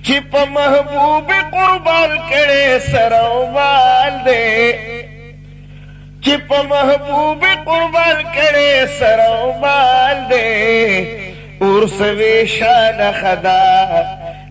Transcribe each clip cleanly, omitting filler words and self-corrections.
چې په محبوب قربان کړي سره او مال دی چې په محبوب قربان کړي سره او مال دی ورسوي شان خدا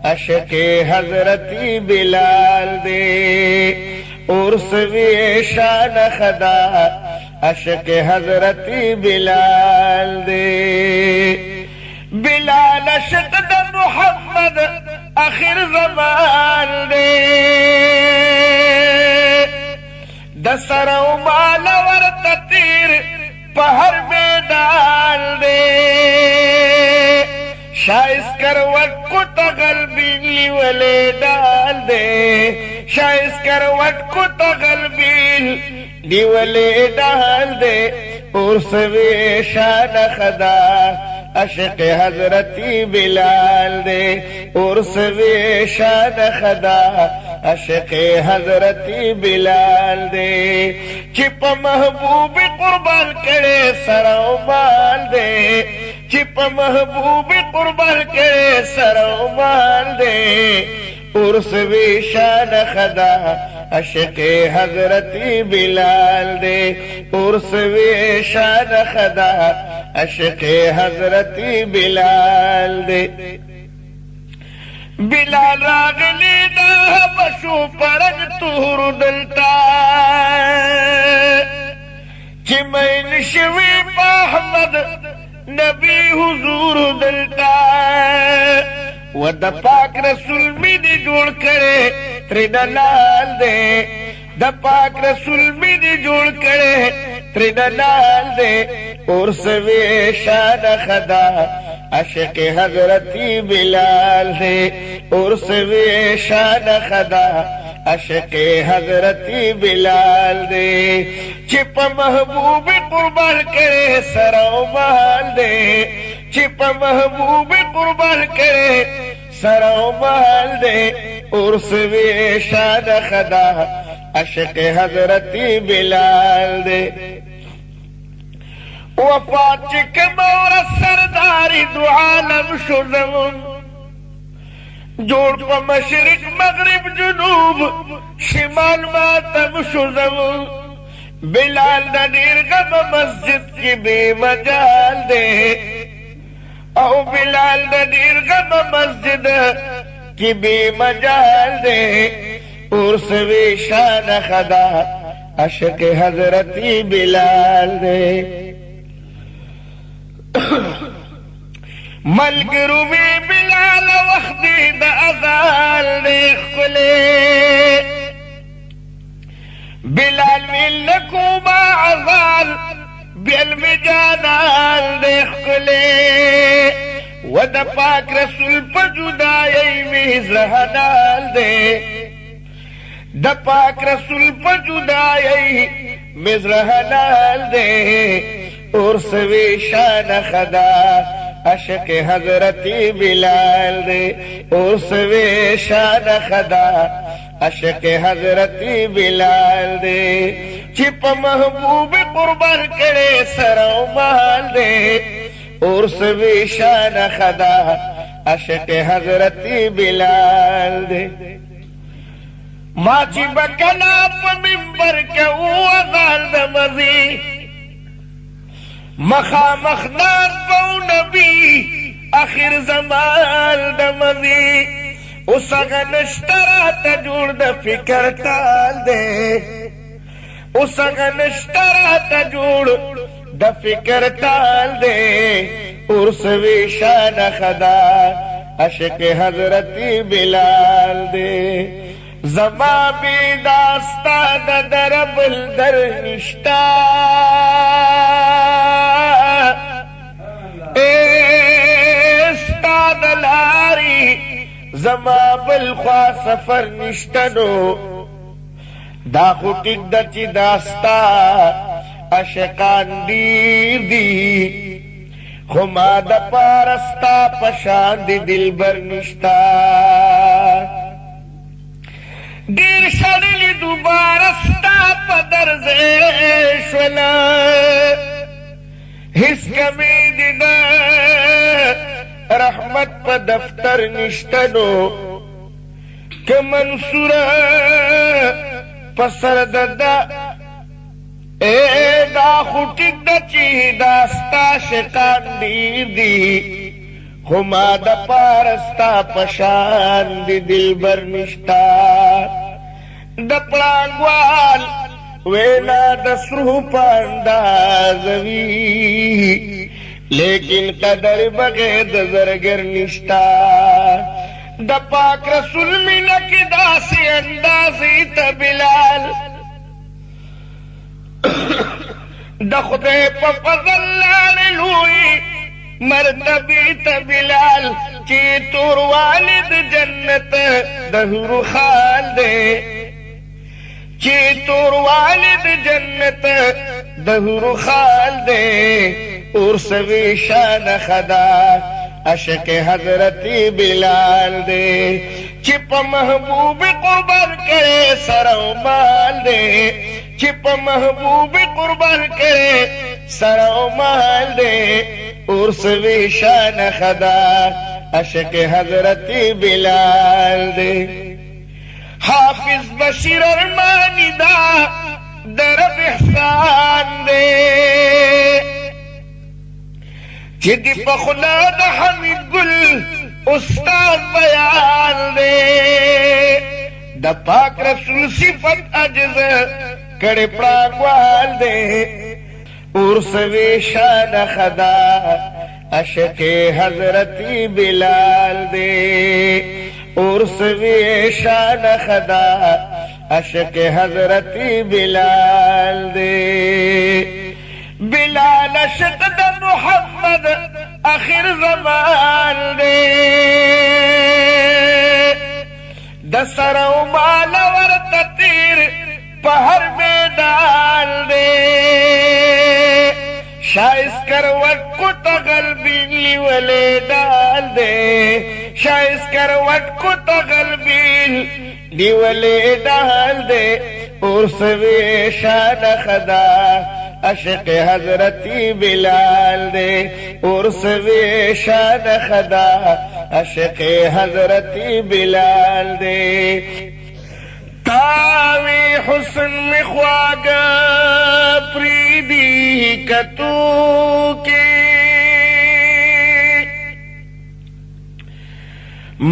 عشق حضرتی بلال دی ورسوي شان خدا عشق حضرتی بلال دی بلال عشق د محمد آخر زمان دی د سر او مال ورته تیر په هر میدان دی شایست کروٹ کو تغلبی لیولے ڈال دے شایست کروٹ کو تغلبی لیولے ڈال دے اور سوے شان خدا عشق حضرتی بلال دے اور سوے شان خدا عشق حضرتی بلال دے چپ محبوب قربان کرے سر و مال دے چپ محبوب قربان کرے سر و مال دے ارسوی شان خدا عشق حضرتی بلال دے ارسوی شان خدا عشق حضرتی بلال دے بلال راغلی دا بشو پرگ تور دلتا چی مین شوی پا احمد نبی حضور دلتا و دا پاک رسول می دی جوڑ کرے ترینا لال دے دا پاک رسول می دی جوڑ کرے ترینا لال دے اور سوی شان خدا عشق حضرتی بلال دے اور سوی شان خدا عشق حضرتی بلال دے چپ محبوب قربان کرے سر و مال دے چپ محبوب قربان کرے سر و مال دے اور سوی شان خدا عشق حضرتی بلال دے وفات چکم اور سرداری دو عالم شدم جوڑ پا مشرق مغرب جنوب شمال ماتم شدم بلال دا دیر غم مسجد کی بے مجال دے او بلال دا دیر غم مسجد کی بے مجال دے اور سوی شان خدا عشق حضرتی بلال دے ملګرو می بلال وخت د اذان خلې بلال ملکو ما اذان بالمجانال خلې ود پاک رسول په جدای می زهدال دے د پاک رسول په جدای می زهدال دے اور سوی شان خدا عشق حضرتی بلال دے اور سوی شان خدا عشق حضرتی بلال دے چپ محبوب قربان کرے سر و مال دے اور سوی شان خدا عشق حضرتی بلال دے ما چی بکنا پا منبر کے او اغال دا مزی مخامخ ناز بو نبی آخر زمان دا مزی اس اگا نشترا تا جوڑ دا فکر ٹال دے اس اگا نشترا تا جوڑ دا فکر ٹال دے اور سوی شان خدا عشق حضرتی بلال دے زما بی داستا دا درب الدر نشتا استا دلاری زما بالخوا سفر نشتنو دا خوٹک دا چی داستا عشقان دیر دی خما دا پارستا پشان دی دل بر نشتا دیر شدلی دوبارستا پا درزشولا حس کمی دینا رحمت پا دفتر نشتنو که منصور پسر ددا اے دا خوٹک دا چی داستا شکان دیر دی خما دا پارستا پشان دی دل بر نشتا دا پلانگوال وینا دا سرو پاندازوی لیکن قدر بغیر دا زرگر نشتا دا پاک رسول مینک دا سی اندازی تا بلال دا خدای پا فضل لالوی مرتبی تا بلال چی تور والد جنت دہر خال دے چی تور والد جنت دہر خال دے اور سوی شان خدا عشق حضرتی بلال دے چپ محبوب قربان کرے سر و مال دے چپ محبوب قربان کرے سر و مال دے اور سوی شان خدا عشق حضرتی بلال دے حافظ بشیر ارمانی دا درب احسان دے چی دی پخلا دا حمید گل استاد بیان دے دا پاک رسول صفت عجز کڑی پراغوال دے اور سوی شان خدا عشق حضرتی بلال دے اور سوی شان خدا عشق حضرتی بلال دے بلال عشق دا محمد آخر زمان دے دا سر و مال ورطا تیر پہر میدان دے شائز کروٹ کو تغلبین لیولے ڈال دے شائز کروٹ کو تغلبین لیولے ڈال دے اور سوی شان خدا عشق حضرتی بلال دے اور سوی شان خدا عشق حضرتی بلال دے تاوی حسن میں خواگا پریدی کتو کی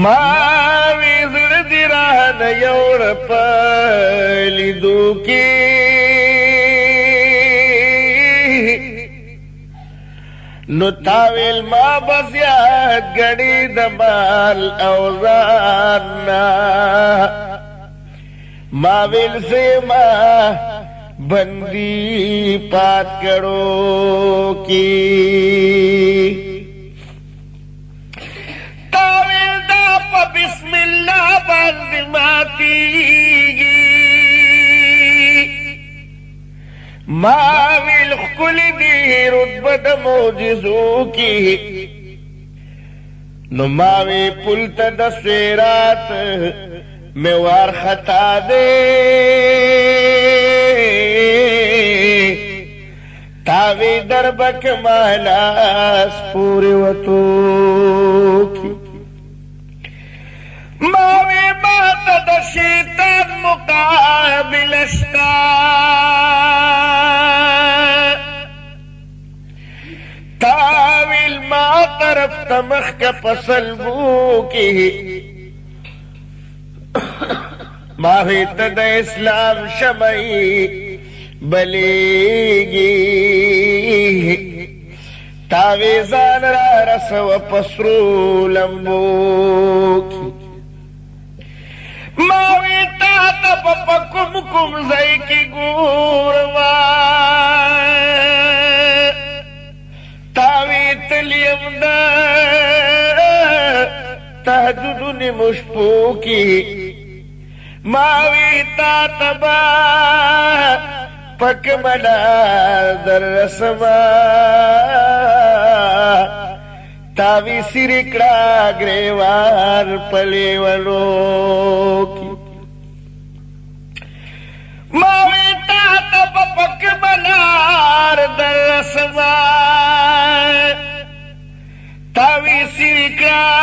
ماوی زرد ران یوڑ پلی دو کی نو تاویل ما بزیاد گڑی دمال اوزاننا ماویل سے ما بندی پات کرو کی تاویل دا پا بسم اللہ بند ماتی گی ماویل خکل دی رتبت موجزو کی نو ماوی پلت دسیرات میوار خطا دے تاوی دربک مالاس پوری وطو کی ماوی مات دا شیطان مقابل اشتا تاویل ما طرف تمخ کا پسلبو کی ماوی تد اسلام شمعی بلیگی تاویزان را رسو پسرو لمبو کی ماوی تا تب پکم کم زی کی گوروا تاوی تلیم دا تهجدن مشپو کی ماوی تا تبا پک منا در رسما تاوی سرکڑا گریوار پلیولو کی ماوی تا تبا پک منا در رسما تاوی سرکڑا